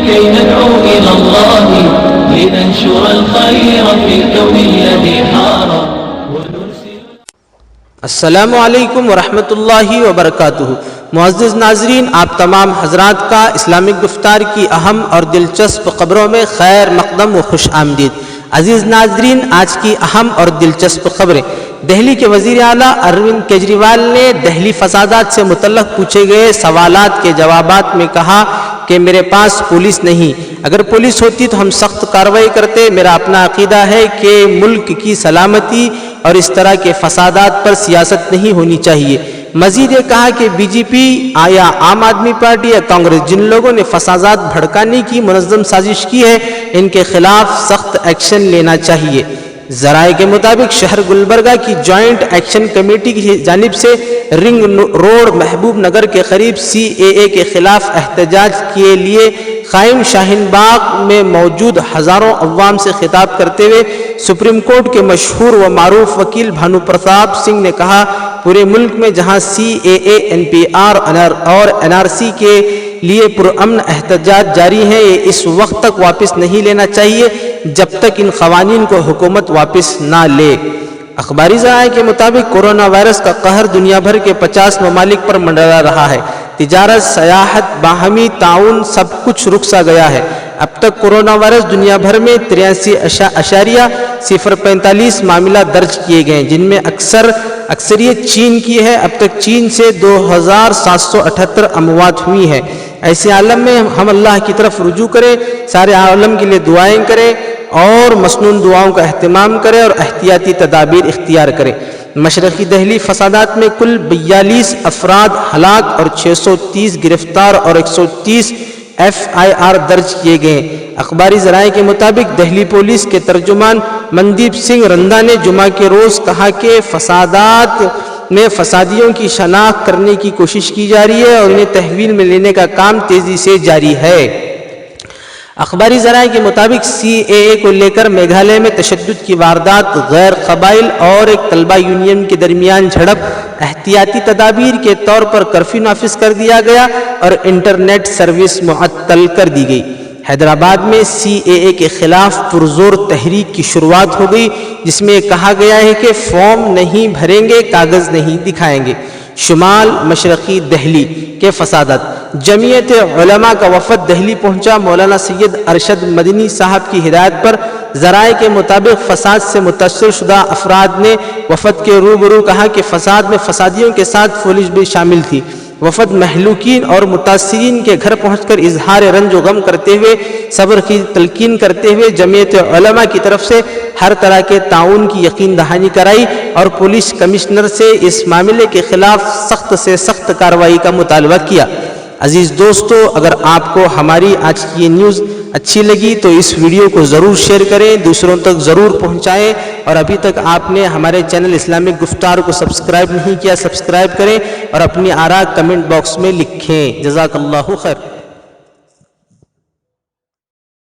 لكي ندعو إلى الله لننشر الخير في الكون الذي حار. السلام علیکم ورحمۃ اللہ وبرکاتہ. معزز ناظرین، آپ تمام حضرات کا اسلامک گفتار کی اہم اور دلچسپ خبروں میں خیر مقدم و خوش آمدید. عزیز ناظرین، آج کی اہم اور دلچسپ خبریں. دہلی کے وزیر اعلیٰ اروند کیجریوال نے دہلی فسادات سے متعلق پوچھے گئے سوالات کے جوابات میں کہا کہ میرے پاس پولیس نہیں، اگر پولیس ہوتی تو ہم سخت کارروائی کرتے. میرا اپنا عقیدہ ہے کہ ملک کی سلامتی اور اس طرح کے فسادات پر سیاست نہیں ہونی چاہیے. مزید یہ کہا کہ بی جے پی یا عام آدمی پارٹی یا کانگریس جن لوگوں نے فسادات بھڑکانے کی منظم سازش کی ہے، ان کے خلاف سخت ایکشن لینا چاہیے. ذرائع کے مطابق شہر گلبرگہ کی جوائنٹ ایکشن کمیٹی کی جانب سے رنگ روڈ محبوب نگر کے قریب CAA کے خلاف احتجاج کے لیے قائم شاہین باغ میں موجود ہزاروں عوام سے خطاب کرتے ہوئے سپریم کورٹ کے مشہور و معروف وکیل بھانو پرتاپ سنگھ نے کہا، پورے ملک میں جہاں CAA NPR اور NRC کے لیے پرامن احتجاج جاری ہے، یہ اس وقت تک واپس نہیں لینا چاہیے جب تک ان قوانین کو حکومت واپس نہ لے. اخباری ذرائع کے مطابق کورونا وائرس کا قہر دنیا بھر کے 50 ممالک پر منڈلا رہا ہے. تجارت، سیاحت، باہمی تعاون سب کچھ رک سا گیا ہے. اب تک کورونا وائرس دنیا بھر میں 83.045 معاملات درج کیے گئے، جن میں اکثریت چین کی ہے. اب تک چین سے 2778 اموات ہوئی ہیں. ایسے عالم میں ہم اللہ کی طرف رجوع کریں، سارے عالم کے لیے دعائیں کریں اور مسنون دعاؤں کا اہتمام کریں اور احتیاطی تدابیر اختیار کریں. مشرقی دہلی فسادات میں کل 42 افراد ہلاک اور 630 گرفتار اور 130 FIR درج کیے گئے. اخباری ذرائع کے مطابق دہلی پولیس کے ترجمان مندیپ سنگھ رندا نے جمعہ کے روز کہا کہ فسادات میں فسادیوں کی شناخت کرنے کی کوشش کی جا رہی ہے اور انہیں تحویل میں لینے کا کام تیزی سے جاری ہے. اخباری ذرائع کے مطابق CAA کو لے کر میگھالیہ میں تشدد کی واردات، غیر قبائل اور ایک طلبہ یونین کے درمیان جھڑپ، احتیاطی تدابیر کے طور پر کرفیو نافذ کر دیا گیا اور انٹرنیٹ سروس معطل کر دی گئی. حیدرآباد میں CAA کے خلاف پرزور تحریک کی شروعات ہو گئی، جس میں کہا گیا ہے کہ فارم نہیں بھریں گے، کاغذ نہیں دکھائیں گے. شمال مشرقی دہلی کے فسادات. جمعیت علماء کا وفد دہلی پہنچا. مولانا سید ارشد مدنی صاحب کی ہدایت پر ذرائع کے مطابق فساد سے متاثر شدہ افراد نے وفد کے روبرو کہا کہ فساد میں فسادیوں کے ساتھ پولیس بھی شامل تھی. وفد مہلوکین اور متاثرین کے گھر پہنچ کر اظہار رنج و غم کرتے ہوئے صبر کی تلقین کرتے ہوئے جمعیت علماء کی طرف سے ہر طرح کے تعاون کی یقین دہانی کرائی اور پولیس کمشنر سے اس معاملے کے خلاف سخت سے سخت کارروائی کا مطالبہ کیا. عزیز دوستو، اگر آپ کو ہماری آج کی یہ نیوز اچھی لگی تو اس ویڈیو کو ضرور شیئر کریں، دوسروں تک ضرور پہنچائیں، اور ابھی تک آپ نے ہمارے چینل اسلامک گفتار کو سبسکرائب نہیں کیا، سبسکرائب کریں اور اپنی آراء کمنٹ باکس میں لکھیں. جزاک اللہ خیر.